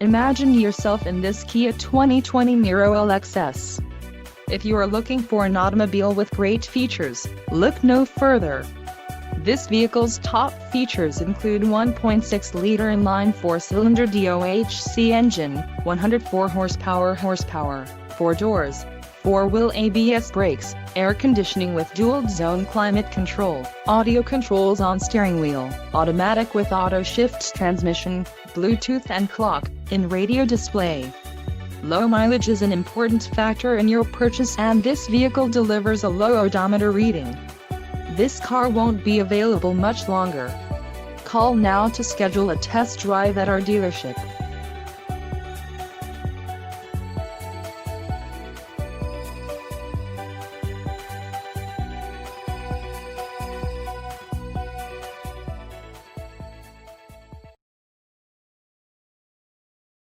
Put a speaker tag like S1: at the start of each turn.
S1: Imagine yourself in this Kia 2020 Niro LXS. If you are looking for an automobile with great features, look no further. This vehicle's top features include 1.6-liter inline four-cylinder DOHC engine, 104 horsepower, 4 doors, 4-wheel ABS brakes, air conditioning with dual-zone climate control, audio controls on steering wheel, automatic with auto-shift transmission, Bluetooth and clock-in radio display. Low mileage is an important factor in your purchase, and this vehicle delivers a low odometer reading. This car won't be available much longer. Call now to schedule a test drive at our dealership.